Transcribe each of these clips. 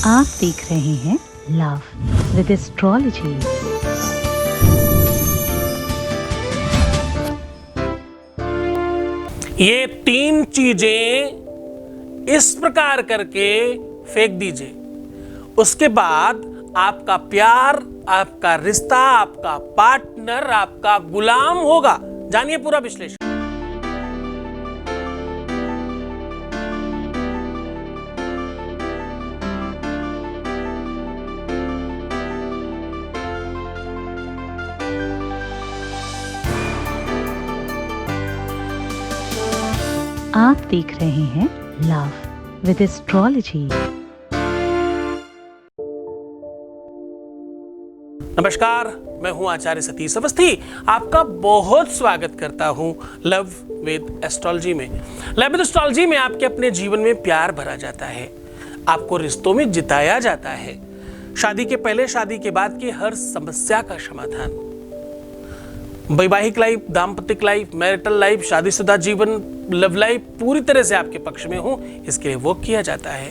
आप देख रहे हैं लव विद एस्ट्रोलॉजी। ये 3 चीजें इस प्रकार करके फेंक दीजिए, उसके बाद आपका प्यार, आपका रिश्ता, आपका पार्टनर आपका गुलाम होगा। जानिए पूरा विश्लेषण। आप देख रहे हैं लव विद एस्ट्रोलॉजी। नमस्कार, मैं हूं आचार्य सतीश अवस्थी। आपका बहुत स्वागत करता हूं लव विद एस्ट्रोलॉजी में। लव विद एस्ट्रोलॉजी में आपके अपने जीवन में प्यार भरा जाता है, आपको रिश्तों में जिताया जाता है। शादी के पहले, शादी के बाद की हर समस्या का समाधान, वैवाहिक लाइफ, दाम्पत्य लाइफ, मैरिटल लाइफ, शादीशुदा जीवन, लव लाइफ पूरी तरह से आपके पक्ष में हो, इसके लिए वर्क किया जाता है।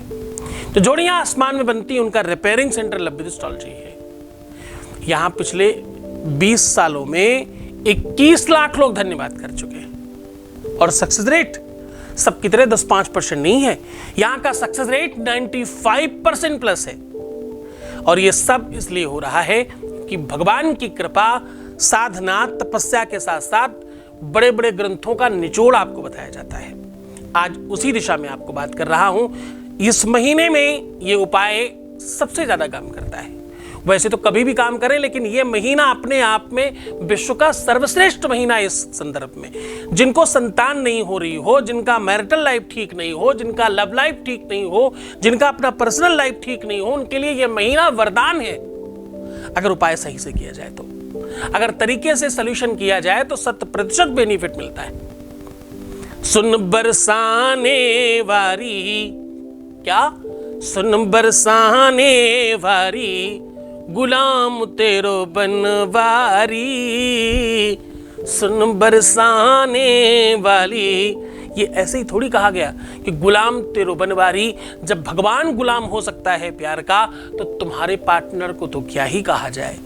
तो जोड़ियां आसमान में बनती, उनका repairing centre love with astrology है। यहां पिछले 20 सालों में 21 लाख लोग धन्यवाद कर चुके हैं और सक्सेस रेट सबकी तरह 10-5% नहीं है। यहां का सक्सेस रेट 95% प्लस है और यह सब इसलिए हो रहा है कि भगवान की कृपा, साधना, तपस्या के साथ साथ बड़े बड़े ग्रंथों का निचोड़ आपको बताया जाता है। आज उसी दिशा में आपको बात कर रहा हूं। इस महीने में ये उपाय सबसे ज्यादा काम करता है। वैसे तो कभी भी काम करें, लेकिन ये महीना अपने आप में विश्व का सर्वश्रेष्ठ महीना इस संदर्भ में। जिनको संतान नहीं हो रही हो, जिनका मैरिटल लाइफ ठीक नहीं हो, जिनका लव लाइफ ठीक नहीं हो, जिनका अपना पर्सनल लाइफ ठीक नहीं हो, उनके लिए यह महीना वरदान है। अगर उपाय सही से किया जाए तो, अगर तरीके से सॉल्यूशन किया जाए तो 100% बेनिफिट मिलता है। सुन बरसाने वारी, क्या सुन बरसाने वारी, गुलाम तेरो बनवारी। सुन बरसाने वाली, ये ऐसे ही थोड़ी कहा गया कि गुलाम तेरो बनवारी। जब भगवान गुलाम हो सकता है प्यार का, तो तुम्हारे पार्टनर को तो क्या ही कहा जाए।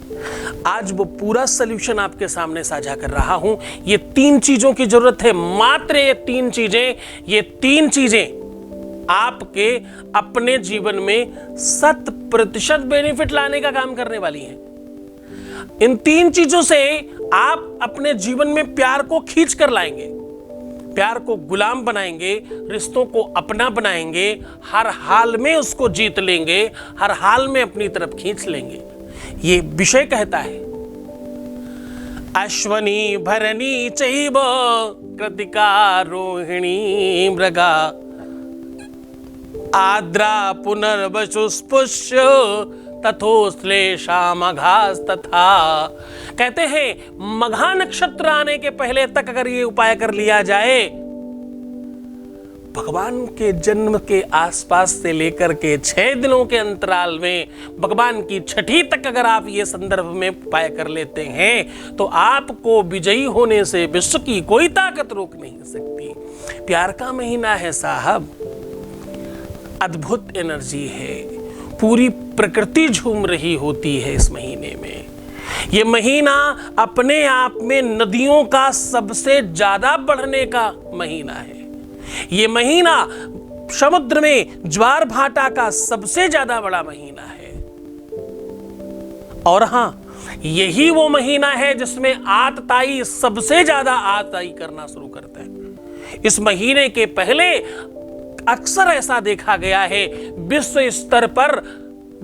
आज वो पूरा सॉल्यूशन आपके सामने साझा कर रहा हूं। ये 3 चीजों की जरूरत है, मात्र ये 3 चीजें। ये 3 चीजें आपके अपने जीवन में 100% बेनिफिट लाने का काम करने वाली हैं। इन 3 चीजों से आप अपने जीवन में प्यार को खींच कर लाएंगे, प्यार को गुलाम बनाएंगे, रिश्तों को अपना बनाएंगे, हर हाल में उसको जीत लेंगे, हर हाल में अपनी तरफ खींच लेंगे। ये विषय कहता है अश्वनी भरणी चैव कृतिका रोहिणी मृगा आद्रा पुनर्वसुस्पुष्य तथोश्लेषा मघास तथा। कहते हैं मघा नक्षत्र आने के पहले तक अगर ये उपाय कर लिया जाए, भगवान के जन्म के आसपास से लेकर के 6 दिनों के अंतराल में भगवान की छठी तक अगर आप ये संदर्भ में उपाय कर लेते हैं, तो आपको विजयी होने से विश्व की कोई ताकत रोक नहीं सकती। प्यार का महीना है साहब, अद्भुत एनर्जी है, पूरी प्रकृति झूम रही होती है इस महीने में। यह महीना अपने आप में नदियों का सबसे ज्यादा बढ़ने का महीना है। यह महीना समुद्र में ज्वार भाटा का सबसे ज्यादा बड़ा महीना है। और हां, यही वो महीना है जिसमें आतताई सबसे ज्यादा आतताई करना शुरू करता है। इस महीने के पहले अक्सर ऐसा देखा गया है, विश्व स्तर पर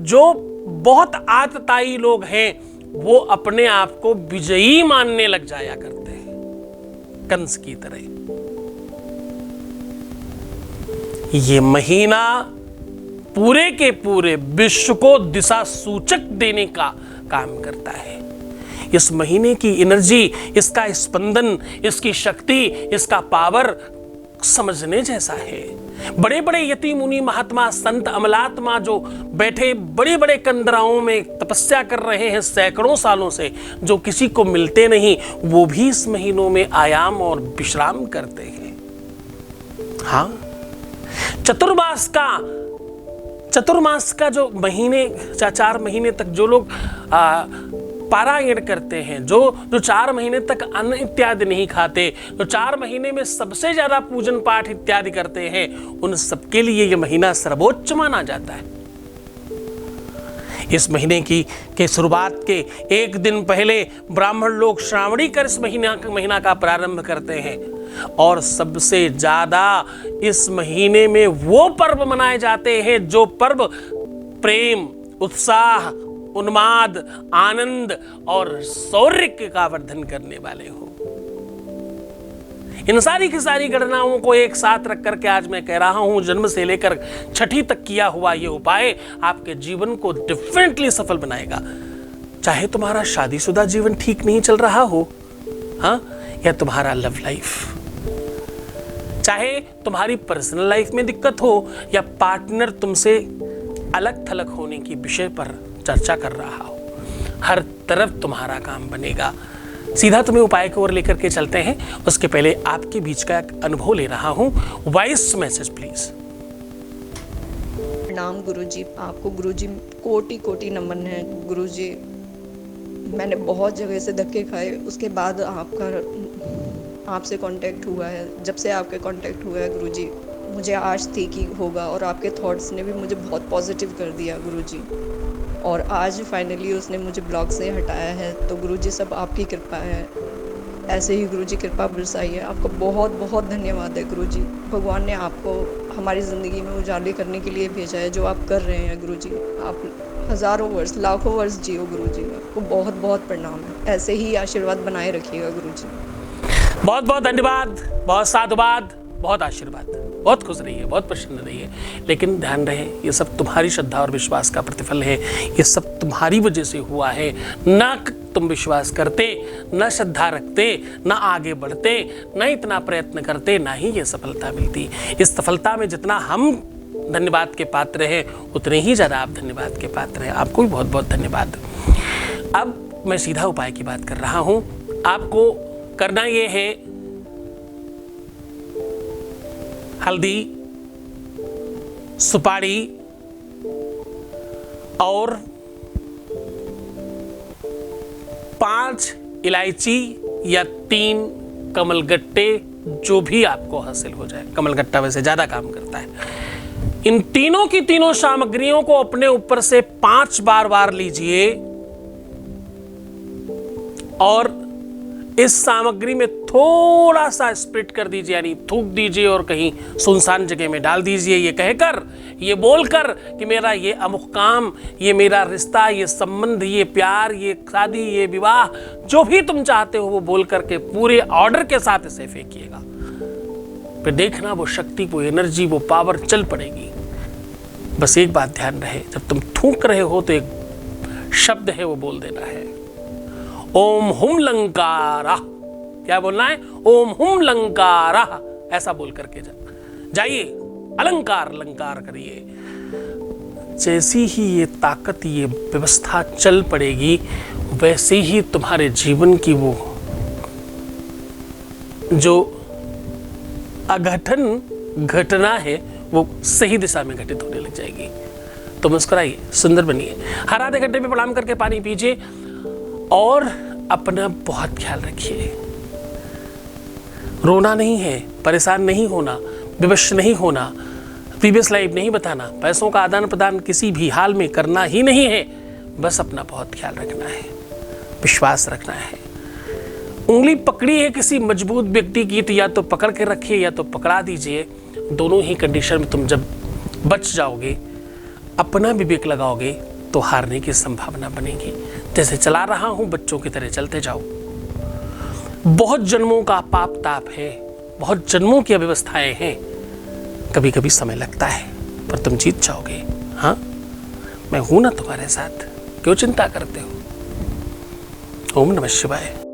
जो बहुत आतताई लोग हैं वो अपने आप को विजयी मानने लग जाया करते हैं, कंस की तरह। ये महीना पूरे के पूरे विश्व को दिशा सूचक देने का काम करता है। इस महीने की एनर्जी, इसका स्पंदन, इसकी शक्ति, इसका पावर समझने जैसा है। बड़े बड़े यति मुनि महात्मा संत अमलात्मा जो बैठे बड़े बड़े कंदराओं में तपस्या कर रहे हैं सैकड़ों सालों से, जो किसी को मिलते नहीं, वो भी इस महीनों में आयाम और विश्राम करते हैं। हाँ, चतुर्मास का चतुर्मास का जो महीने 4 महीने तक जो लोग पारायण करते हैं, जो 4 महीने तक अन्न इत्यादि नहीं खाते, जो 4 महीने में सबसे ज्यादा पूजन पाठ इत्यादि करते हैं, उन सबके लिए यह महीना सर्वोच्च माना जाता है। इस महीने के शुरुआत के एक दिन पहले ब्राह्मण लोग श्रावणी कर इस महीना का प्रारंभ करते हैं और सबसे ज्यादा इस महीने में वो पर्व मनाए जाते हैं जो पर्व प्रेम, उत्साह, उन्माद, आनंद और शौर्य का वर्धन करने वाले हो। इन सारी की सारी गणनाओं को एक साथ रख करके आज मैं कह रहा हूं, जन्म से लेकर छठी तक किया हुआ ये उपाय आपके जीवन को डिफरेंटली सफल बनाएगा। चाहे तुम्हारा शादीशुदा जीवन ठीक नहीं चल रहा हो, हाँ, या तुम्हारा लव लाइफ, चाहे तुम्हारी पर्सनल लाइफ में दिक्कत हो या पार्टनर तुमसे अलग थलग होने की विषय पर चर्चा कर रहा हो, हर तरफ तुम्हारा काम बनेगा। सीधा तुम्हें उपाय की ओर लेकर के चलते हैं। उसके पहले आपके बीच का एक अनुभव ले रहा हूं। Voice message please. प्रणाम गुरुजी, आपको गुरुजी कोटि कोटि नमन है। गुरुजी, मैंने बहुत जगह से धक्के खाए, उसके बाद आपसे कांटेक्ट हुआ है। जब से आपके कांटेक्ट हुआ है गुरुजी, मुझे आश थी कि होगा और आपके थॉट्स ने भी मुझे बहुत पॉजिटिव कर दिया गुरुजी। और आज फाइनली उसने मुझे ब्लॉग से हटाया है। तो गुरुजी सब आपकी कृपा है, ऐसे ही गुरुजी कृपा बरसाइए। आपको बहुत बहुत धन्यवाद है गुरुजी। भगवान ने आपको हमारी ज़िंदगी में उजाले करने के लिए भेजा है, जो आप कर रहे हैं गुरुजी। आप हज़ारों वर्ष, लाखों वर्ष जियो गुरुजी। आपको बहुत बहुत प्रणाम है, ऐसे ही आशीर्वाद बनाए रखिएगा गुरुजी। बहुत बहुत धन्यवाद, बहुत साधुवाद, बहुत आशीर्वाद। बहुत खुश रहिए, बहुत प्रसन्न रहिए। लेकिन ध्यान रहे, ये सब तुम्हारी श्रद्धा और विश्वास का प्रतिफल है। ये सब तुम्हारी वजह से हुआ है। न तुम विश्वास करते, न श्रद्धा रखते, न आगे बढ़ते, न इतना प्रयत्न करते, ना ही ये सफलता मिलती। इस सफलता में जितना हम धन्यवाद के पात्र हैं, उतने ही ज़्यादा आप धन्यवाद के पात्र हैं। आपको भी बहुत बहुत धन्यवाद। अब मैं सीधा उपाय की बात कर रहा हूँ। आपको करना ये है, हल्दी, सुपारी और 5 इलायची या 3 कमलगट्टे, जो भी आपको हासिल हो जाए। कमलगट्टा वैसे ज्यादा काम करता है। इन तीनों की तीनों सामग्रियों को अपने ऊपर से 5 बार वार लीजिए और इस सामग्री में थोड़ा सा स्प्रिट कर दीजिए, यानी थूक दीजिए और कहीं सुनसान जगह में डाल दीजिए। ये कहकर, ये बोलकर कि मेरा ये अमुक काम, ये मेरा रिश्ता, ये संबंध, ये प्यार, ये शादी, ये विवाह, जो भी तुम चाहते हो वो बोल करके पूरे ऑर्डर के साथ इसे फेंकिएगा। फिर देखना वो शक्ति, वो एनर्जी, वो पावर चल पड़ेगी। बस एक बात ध्यान रहे, जब तुम थूक रहे हो तो एक शब्द है वो बोल देना है, ओम हुम लंकारा। क्या बोलना है? ओम हुम लंकारा। ऐसा बोल करके जाइए, अलंकार लंकार करिए। जैसी ही ये ताकत, ये व्यवस्था चल पड़ेगी, वैसे ही तुम्हारे जीवन की वो जो अघटन घटना है वो सही दिशा में घटित होने लग जाएगी। तो मुस्कुराइए, सुंदर बनिए। हर आधे घंटे में प्रणाम करके पानी पीजिए और अपना बहुत ख्याल रखिए। रोना नहीं है, परेशान नहीं होना, विवश नहीं होना, प्रीवियस लाइफ नहीं बताना, पैसों का आदान प्रदान किसी भी हाल में करना ही नहीं है। बस अपना बहुत ख्याल रखना है, विश्वास रखना है। उंगली पकड़ी है किसी मजबूत व्यक्ति की, तो या तो पकड़ के रखिए या तो पकड़ा दीजिए। दोनों ही कंडीशन में तुम जब बच जाओगे, अपना विवेक लगाओगे, तो हारने की संभावना बनेगी। जैसे चला रहा हूं, बच्चों की तरह चलते जाओ। बहुत जन्मों का पाप ताप है, बहुत जन्मों की अव्यवस्थाएं हैं। कभी कभी समय लगता है, पर तुम जीत जाओगे। हाँ, मैं हूं ना तुम्हारे साथ, क्यों चिंता करते हो? ओम नमः शिवाय।